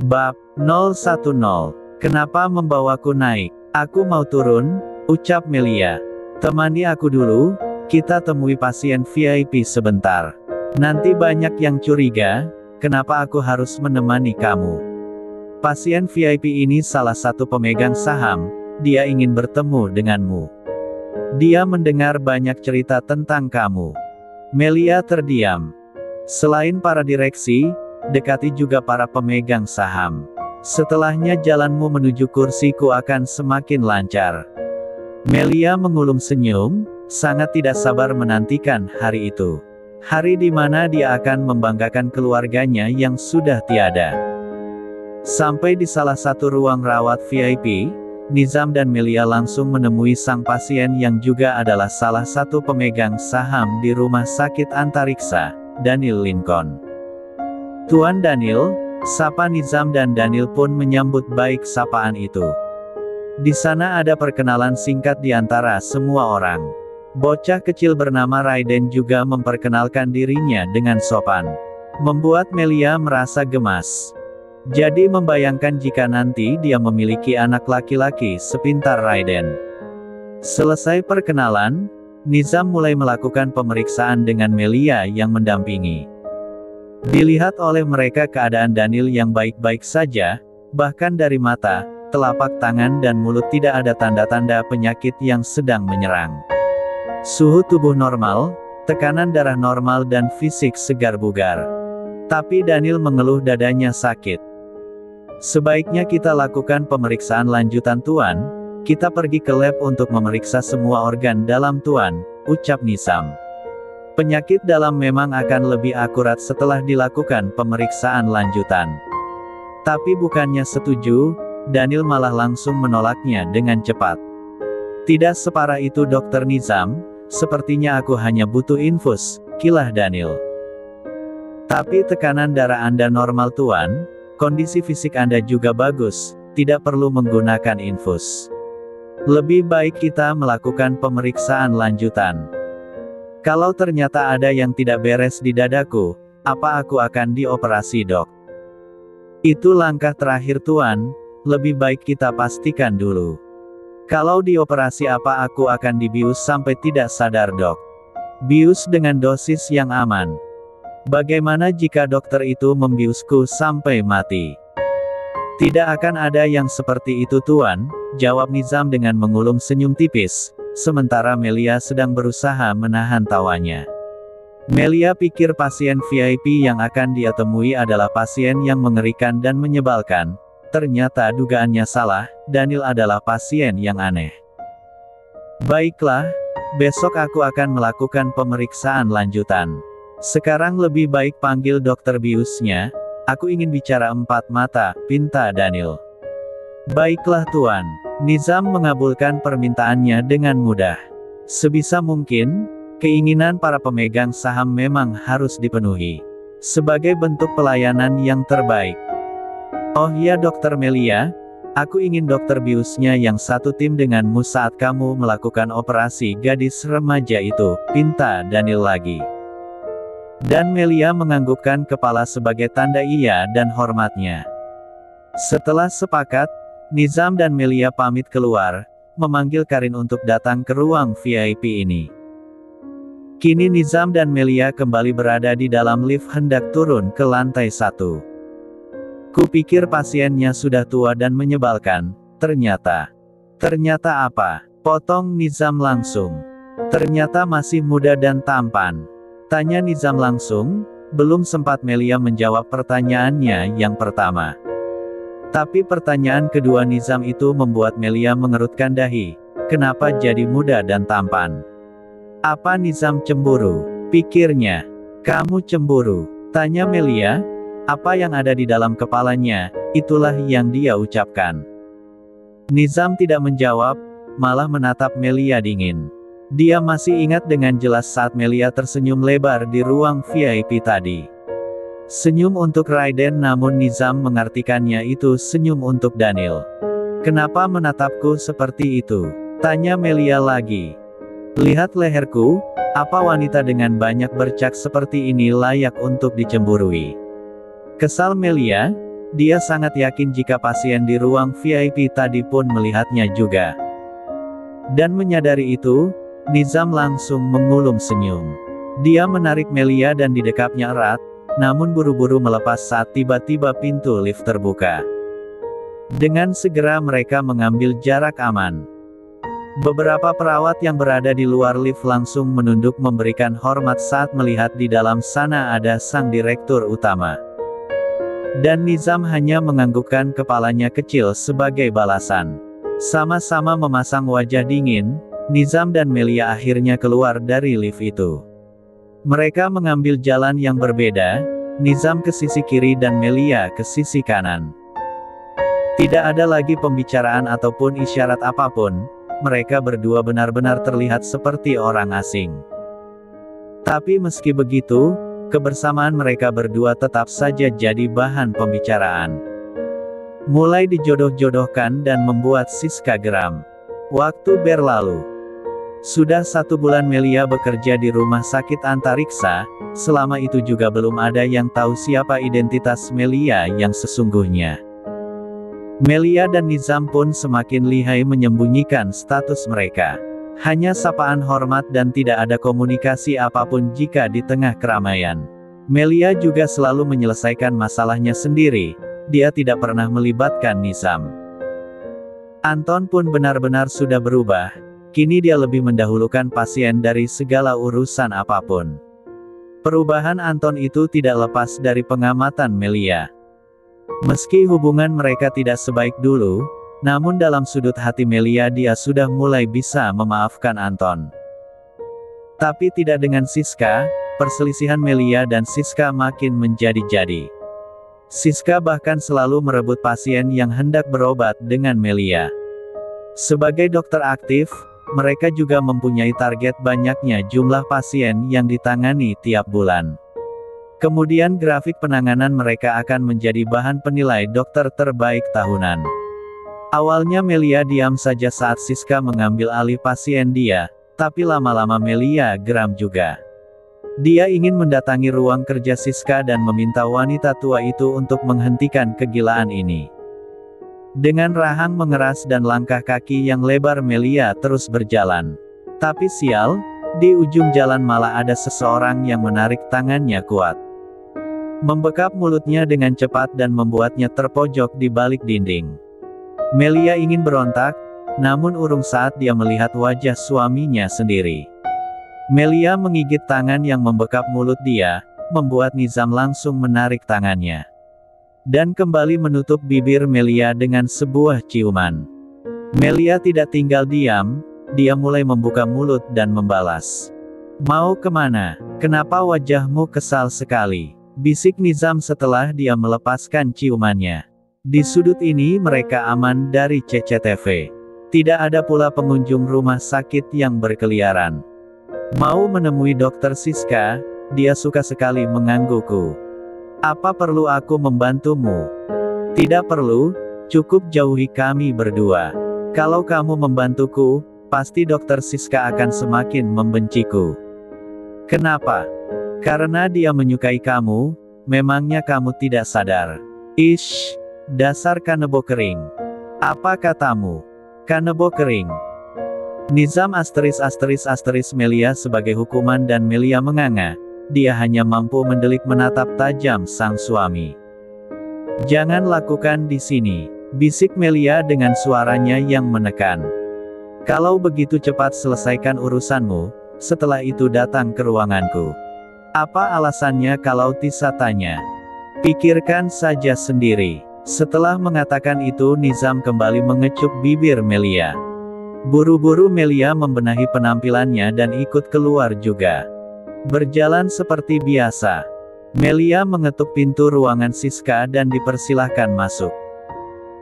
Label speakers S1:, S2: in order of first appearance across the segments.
S1: Bab 010. Kenapa membawaku naik? Aku mau turun, ucap Melia. Temani aku dulu, kita temui pasien VIP sebentar. Nanti banyak yang curiga, kenapa aku harus menemani kamu. Pasien VIP ini salah satu pemegang saham, dia ingin bertemu denganmu. Dia mendengar banyak cerita tentang kamu. Melia terdiam. Selain para direksi, dekati juga para pemegang saham. Setelahnya jalanmu menuju kursiku akan semakin lancar. Melia mengulum senyum, sangat tidak sabar menantikan hari itu. Hari di mana dia akan membanggakan keluarganya yang sudah tiada. Sampai di salah satu ruang rawat VIP, Nizam dan Melia langsung menemui sang pasien yang juga adalah salah satu pemegang saham di Rumah Sakit Antariksa, Daniel Lincoln. Tuan Daniel, sapa Nizam dan Daniel pun menyambut baik sapaan itu. Di sana ada perkenalan singkat di antara semua orang. Bocah kecil bernama Raiden juga memperkenalkan dirinya dengan sopan. Membuat Melia merasa gemas. Jadi membayangkan jika nanti dia memiliki anak laki-laki sepintar Raiden. Selesai perkenalan, Nizam mulai melakukan pemeriksaan dengan Melia yang mendampingi. Dilihat oleh mereka keadaan Daniel yang baik-baik saja, bahkan dari mata, telapak tangan dan mulut tidak ada tanda-tanda penyakit yang sedang menyerang. Suhu tubuh normal, tekanan darah normal dan fisik segar bugar. Tapi Daniel mengeluh dadanya sakit. Sebaiknya kita lakukan pemeriksaan lanjutan Tuan, kita pergi ke lab untuk memeriksa semua organ dalam Tuan, ucap Nizam. Penyakit dalam memang akan lebih akurat setelah dilakukan pemeriksaan lanjutan. Tapi bukannya setuju, Daniel malah langsung menolaknya dengan cepat. Tidak separah itu Dokter Nizam, sepertinya aku hanya butuh infus, kilah Daniel. Tapi tekanan darah Anda normal Tuan, kondisi fisik Anda juga bagus, tidak perlu menggunakan infus. Lebih baik kita melakukan pemeriksaan lanjutan. Kalau ternyata ada yang tidak beres di dadaku, apa aku akan dioperasi dok? Itu langkah terakhir Tuan, lebih baik kita pastikan dulu. Kalau dioperasi apa aku akan dibius sampai tidak sadar dok? Bius dengan dosis yang aman. Bagaimana jika dokter itu membiusku sampai mati? Tidak akan ada yang seperti itu Tuan, jawab Nizam dengan mengulum senyum tipis. Sementara Melia sedang berusaha menahan tawanya. Melia pikir pasien VIP yang akan dia temui adalah pasien yang mengerikan dan menyebalkan. Ternyata dugaannya salah, Daniel adalah pasien yang aneh. Baiklah, besok aku akan melakukan pemeriksaan lanjutan. Sekarang lebih baik panggil dokter biusnya, aku ingin bicara empat mata, pinta Daniel. Baiklah Tuan. Nizam mengabulkan permintaannya dengan mudah. Sebisa mungkin, keinginan para pemegang saham memang harus dipenuhi. Sebagai bentuk pelayanan yang terbaik. Oh ya Dokter Melia, aku ingin dokter biusnya yang satu tim denganmu saat kamu melakukan operasi gadis remaja itu, pinta Daniel lagi. Dan Melia menganggukkan kepala sebagai tanda iya dan hormatnya. Setelah sepakat, Nizam dan Melia pamit keluar, memanggil Karin untuk datang ke ruang VIP ini. Kini Nizam dan Melia kembali berada di dalam lift hendak turun ke lantai 1. Kupikir pasiennya sudah tua dan menyebalkan, ternyata. Ternyata apa? Potong Nizam langsung. Ternyata masih muda dan tampan. Tanya Nizam langsung, belum sempat Melia menjawab pertanyaannya yang pertama. Tapi pertanyaan kedua Nizam itu membuat Melia mengerutkan dahi. Kenapa jadi muda dan tampan? Apa Nizam cemburu? Pikirnya. Kamu cemburu? Tanya Melia. Apa yang ada di dalam kepalanya, itulah yang dia ucapkan. Nizam tidak menjawab, malah menatap Melia dingin. Dia masih ingat dengan jelas saat Melia tersenyum lebar di ruang VIP tadi. Senyum untuk Raiden namun Nizam mengartikannya itu senyum untuk Daniel. Kenapa menatapku seperti itu? Tanya Melia lagi. Lihat leherku, apa wanita dengan banyak bercak seperti ini layak untuk dicemburui? Kesal Melia, Dia sangat yakin jika pasien di ruang VIP tadi pun melihatnya juga. Dan menyadari itu, Nizam langsung mengulum senyum. Dia menarik Melia dan didekapnya erat, namun buru-buru melepas saat tiba-tiba pintu lift terbuka. Dengan segera mereka mengambil jarak aman. Beberapa perawat yang berada di luar lift langsung menunduk memberikan hormat saat melihat di dalam sana ada sang direktur utama. Dan Nizam hanya menganggukkan kepalanya kecil sebagai balasan. Sama-sama memasang wajah dingin, Nizam dan Melia akhirnya keluar dari lift itu. Mereka mengambil jalan yang berbeda, Nizam ke sisi kiri dan Melia ke sisi kanan. Tidak ada lagi pembicaraan ataupun isyarat apapun, mereka berdua benar-benar terlihat seperti orang asing. Tapi meski begitu, kebersamaan mereka berdua tetap saja jadi bahan pembicaraan. Mulai dijodoh-jodohkan dan membuat Siska geram. Waktu berlalu. Sudah 1 bulan Melia bekerja di rumah sakit antariksa, selama itu juga belum ada yang tahu siapa identitas Melia yang sesungguhnya. Melia dan Nizam pun semakin lihai menyembunyikan status mereka. Hanya sapaan hormat dan tidak ada komunikasi apapun jika di tengah keramaian. Melia juga selalu menyelesaikan masalahnya sendiri, dia tidak pernah melibatkan Nizam. Anton pun benar-benar sudah berubah. Kini dia lebih mendahulukan pasien dari segala urusan apapun. Perubahan Anton itu tidak lepas dari pengamatan Melia. Meski hubungan mereka tidak sebaik dulu, namun dalam sudut hati Melia dia sudah mulai bisa memaafkan Anton. Tapi tidak dengan Siska, perselisihan Melia dan Siska makin menjadi-jadi. Siska bahkan selalu merebut pasien yang hendak berobat dengan Melia. Sebagai dokter aktif, mereka juga mempunyai target banyaknya jumlah pasien yang ditangani tiap bulan. Kemudian grafik penanganan mereka akan menjadi bahan penilai dokter terbaik tahunan. Awalnya Melia diam saja saat Siska mengambil alih pasien dia, tapi lama-lama Melia geram juga. Dia ingin mendatangi ruang kerja Siska dan meminta wanita tua itu untuk menghentikan kegilaan ini. Dengan rahang mengeras dan langkah kaki yang lebar Melia terus berjalan. Tapi sial, di ujung jalan malah ada seseorang yang menarik tangannya kuat. Membekap mulutnya dengan cepat dan membuatnya terpojok di balik dinding. Melia ingin berontak, namun urung saat dia melihat wajah suaminya sendiri. Melia menggigit tangan yang membekap mulut dia, membuat Nizam langsung menarik tangannya. Dan kembali menutup bibir Melia dengan sebuah ciuman. Melia tidak tinggal diam, dia mulai membuka mulut dan membalas. "Mau kemana? Kenapa wajahmu kesal sekali?" bisik Nizam setelah dia melepaskan ciumannya. Di sudut ini mereka aman dari CCTV. Tidak ada pula pengunjung rumah sakit yang berkeliaran. "Mau menemui dokter Siska? Dia suka sekali menggangguku. Apa perlu aku membantumu?" "Tidak perlu, cukup jauhi kami berdua. Kalau kamu membantuku, pasti dokter Siska akan semakin membenciku." "Kenapa?" "Karena dia menyukai kamu, memangnya kamu tidak sadar?" "Ish, dasar kanebo kering. Apa katamu? Kanebo kering." Nizam *** Melia sebagai hukuman dan Melia menganga. Dia hanya mampu mendelik menatap tajam sang suami. "Jangan lakukan di sini," bisik Melia dengan suaranya yang menekan. "Kalau begitu cepat selesaikan urusanmu, setelah itu datang ke ruanganku." "Apa alasannya kalau Tisa tanya?" "Pikirkan saja sendiri." Setelah mengatakan itu Nizam kembali mengecup bibir Melia. Buru-buru Melia membenahi penampilannya dan ikut keluar juga. Berjalan seperti biasa. Melia mengetuk pintu ruangan Siska dan dipersilahkan masuk.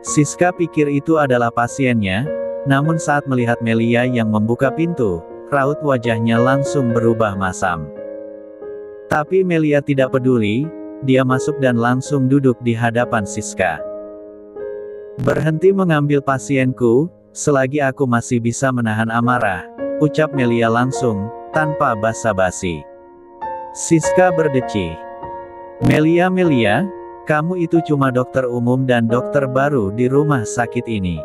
S1: Siska pikir itu adalah pasiennya, namun saat melihat Melia yang membuka pintu, raut wajahnya langsung berubah masam. Tapi Melia tidak peduli, dia masuk dan langsung duduk di hadapan Siska. "Berhenti mengambil pasienku, selagi aku masih bisa menahan amarah," ucap Melia langsung, tanpa basa-basi. Siska berdecih. Melia, Kamu itu cuma dokter umum dan dokter baru di rumah sakit ini.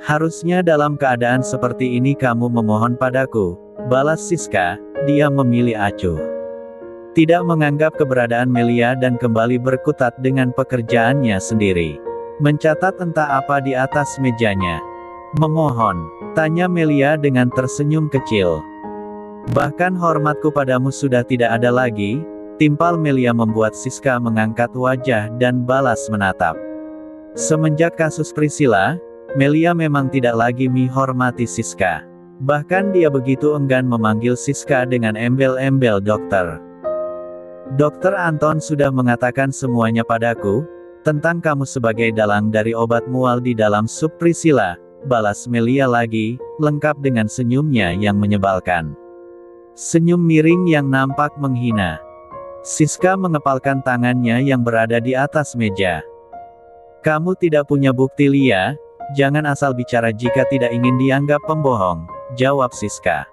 S1: Harusnya dalam keadaan seperti ini kamu memohon padaku, balas Siska. Dia memilih acuh. Tidak menganggap keberadaan Melia dan kembali berkutat dengan pekerjaannya sendiri. Mencatat entah apa di atas mejanya. Memohon, tanya Melia dengan tersenyum kecil. Bahkan hormatku padamu sudah tidak ada lagi. Timpal Melia membuat Siska mengangkat wajah dan balas menatap. Semenjak kasus Priscilla, Melia memang tidak lagi menghormati Siska. Bahkan dia begitu enggan memanggil Siska dengan embel-embel dokter. Dokter Anton sudah mengatakan semuanya padaku, tentang kamu sebagai dalang dari obat mual di dalam sup Priscilla, balas Melia lagi, lengkap dengan senyumnya yang menyebalkan. Senyum miring yang nampak menghina. Siska mengepalkan tangannya yang berada di atas meja. Kamu tidak punya bukti, Lia, jangan asal bicara jika tidak ingin dianggap pembohong, jawab Siska.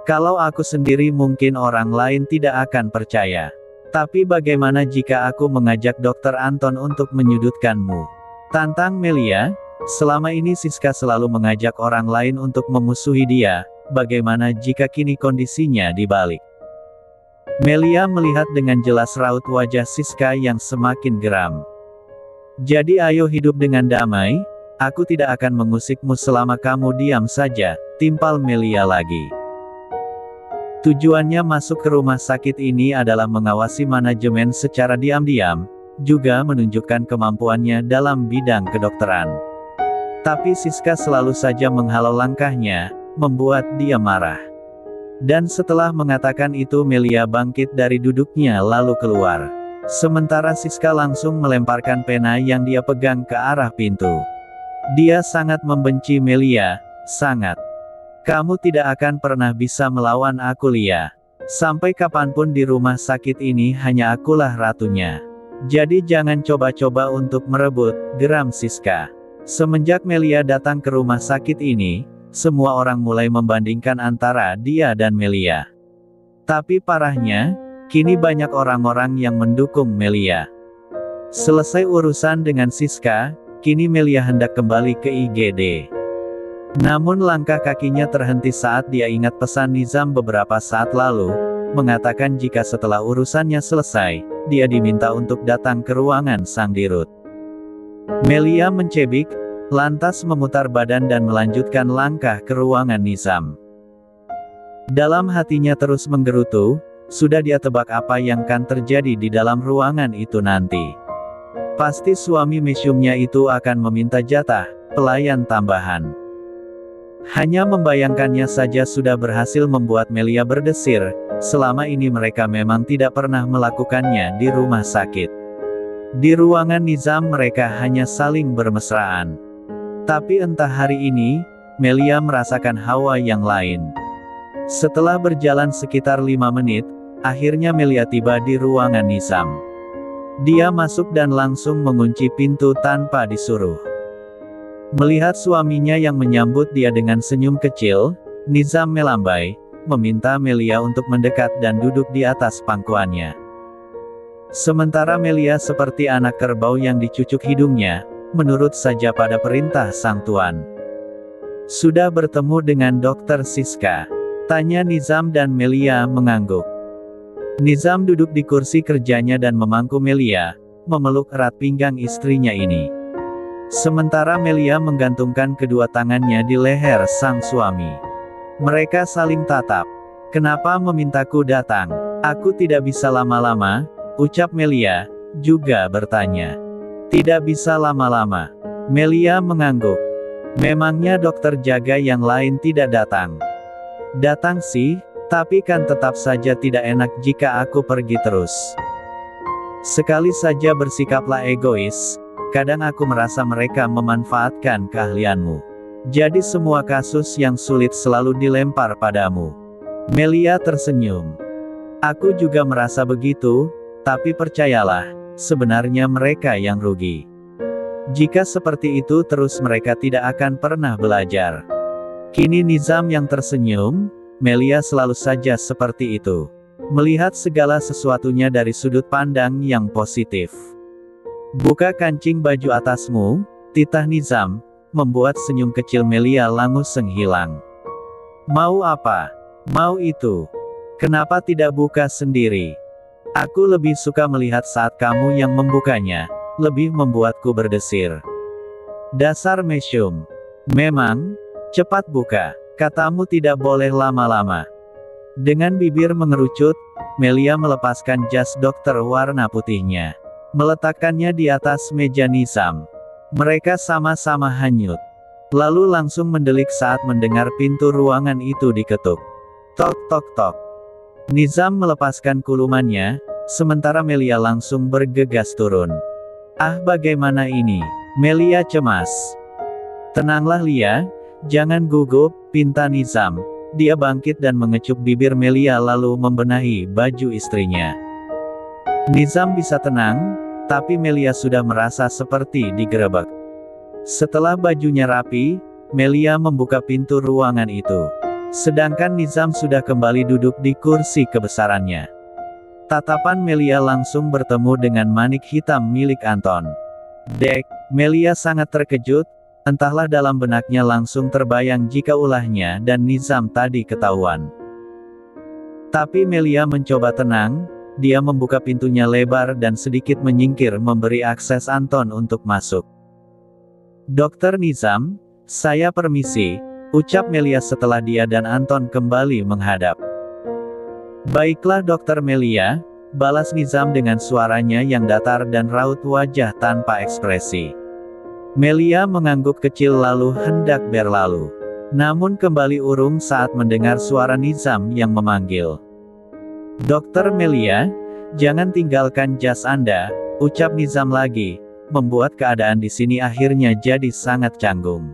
S1: Kalau aku sendiri mungkin orang lain tidak akan percaya. Tapi bagaimana jika aku mengajak Dokter Anton untuk menyudutkanmu? Tantang Melia, selama ini Siska selalu mengajak orang lain untuk memusuhi dia, bagaimana jika kini kondisinya dibalik? Melia melihat dengan jelas raut wajah Siska yang semakin geram. Jadi ayo hidup dengan damai, aku tidak akan mengusikmu selama kamu diam saja, timpal Melia lagi. Tujuannya masuk ke rumah sakit ini adalah mengawasi manajemen secara diam-diam, juga menunjukkan kemampuannya dalam bidang kedokteran. Tapi Siska selalu saja menghalau langkahnya, membuat dia marah. Dan setelah mengatakan itu Melia bangkit dari duduknya lalu keluar. Sementara Siska langsung melemparkan pena yang dia pegang ke arah pintu. Dia sangat membenci Melia, sangat. Kamu tidak akan pernah bisa melawan aku, Lia. Sampai kapanpun di rumah sakit ini hanya akulah ratunya. Jadi jangan coba-coba untuk merebut, geram Siska. Semenjak Melia datang ke rumah sakit ini, semua orang mulai membandingkan antara dia dan Melia. Tapi parahnya, kini banyak orang-orang yang mendukung Melia. Selesai urusan dengan Siska, kini Melia hendak kembali ke IGD. Namun langkah kakinya terhenti saat dia ingat pesan Nizam beberapa saat lalu, mengatakan jika setelah urusannya selesai, dia diminta untuk datang ke ruangan sang dirut. Melia mencebik, lantas memutar badan dan melanjutkan langkah ke ruangan Nizam. Dalam hatinya terus menggerutu, sudah dia tebak apa yang akan terjadi di dalam ruangan itu nanti. Pasti suami mesyumnya itu akan meminta jatah pelayan tambahan. Hanya membayangkannya saja sudah berhasil membuat Melia berdesir, selama ini mereka memang tidak pernah melakukannya di rumah sakit. Di ruangan Nizam mereka hanya saling bermesraan. Tapi entah hari ini, Melia merasakan hawa yang lain. Setelah berjalan sekitar 5 menit, akhirnya Melia tiba di ruangan Nizam. Dia masuk dan langsung mengunci pintu tanpa disuruh. Melihat suaminya yang menyambut dia dengan senyum kecil, Nizam melambai, meminta Melia untuk mendekat dan duduk di atas pangkuannya. Sementara Melia seperti anak kerbau yang dicucuk hidungnya, menurut saja pada perintah sang tuan. Sudah bertemu dengan Dokter Siska? Tanya Nizam dan Melia mengangguk. Nizam duduk di kursi kerjanya dan memangku Melia, memeluk erat pinggang istrinya ini. Sementara Melia menggantungkan kedua tangannya di leher sang suami. Mereka saling tatap. Kenapa memintaku datang? Aku tidak bisa lama-lama, ucap Melia, juga bertanya. Tidak bisa lama-lama. Melia mengangguk. Memangnya dokter jaga yang lain tidak datang? Datang sih, tapi kan tetap saja tidak enak jika aku pergi terus. Sekali saja bersikaplah egois. Kadang aku merasa mereka memanfaatkan keahlianmu. Jadi semua kasus yang sulit selalu dilempar padamu. Melia tersenyum. Aku juga merasa begitu, tapi percayalah, sebenarnya mereka yang rugi. Jika seperti itu terus mereka tidak akan pernah belajar. Kini Nizam yang tersenyum, Melia selalu saja seperti itu. Melihat segala sesuatunya dari sudut pandang yang positif. Buka kancing baju atasmu, titah Nizam, membuat senyum kecil Melia langsung hilang. Mau apa? Mau itu. Kenapa tidak buka sendiri? Aku lebih suka melihat saat kamu yang membukanya, lebih membuatku berdesir. Dasar mesum. Memang, cepat buka. Katamu tidak boleh lama-lama. Dengan bibir mengerucut, Melia melepaskan jas dokter warna putihnya. Meletakkannya di atas meja Nizam. Mereka sama-sama hanyut. Lalu langsung mendelik saat mendengar pintu ruangan itu diketuk. Tok tok tok. Nizam melepaskan kulumannya, sementara Melia langsung bergegas turun. Ah, bagaimana ini? Melia cemas. Tenanglah Lia, jangan gugup, pinta Nizam. Dia bangkit dan mengecup bibir Melia lalu membenahi baju istrinya. Nizam bisa tenang, tapi Melia sudah merasa seperti digerebek. Setelah bajunya rapi, Melia membuka pintu ruangan itu. Sedangkan Nizam sudah kembali duduk di kursi kebesarannya. Tatapan Melia langsung bertemu dengan manik hitam milik Anton. Dek, Melia sangat terkejut. Entahlah dalam benaknya langsung terbayang jika ulahnya dan Nizam tadi ketahuan. Tapi Melia mencoba tenang, dia membuka pintunya lebar dan sedikit menyingkir memberi akses Anton untuk masuk. Dokter Nizam, saya permisi, ucap Melia setelah dia dan Anton kembali menghadap. Baiklah Dokter Melia, balas Nizam dengan suaranya yang datar dan raut wajah tanpa ekspresi. Melia mengangguk kecil lalu hendak berlalu. Namun kembali urung saat mendengar suara Nizam yang memanggil. Dokter Melia, jangan tinggalkan jas Anda, ucap Nizam lagi, membuat keadaan di sini akhirnya jadi sangat canggung.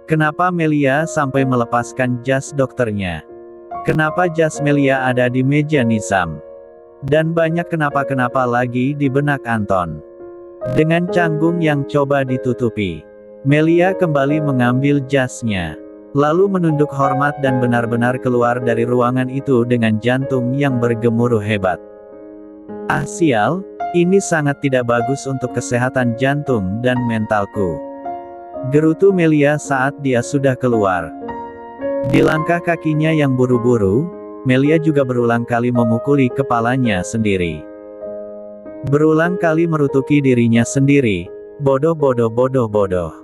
S1: Kenapa Melia sampai melepaskan jas dokternya? Kenapa jas Melia ada di meja Nizam? Dan banyak kenapa-kenapa lagi di benak Anton. Dengan canggung yang coba ditutupi, Melia kembali mengambil jasnya. Lalu menunduk hormat dan benar-benar keluar dari ruangan itu dengan jantung yang bergemuruh hebat. Ah sial, ini sangat tidak bagus untuk kesehatan jantung dan mentalku. Gerutu Melia saat dia sudah keluar. Di langkah kakinya yang buru-buru, Melia juga berulang kali memukuli kepalanya sendiri. Berulang kali merutuki dirinya sendiri. Bodoh bodoh bodoh bodoh.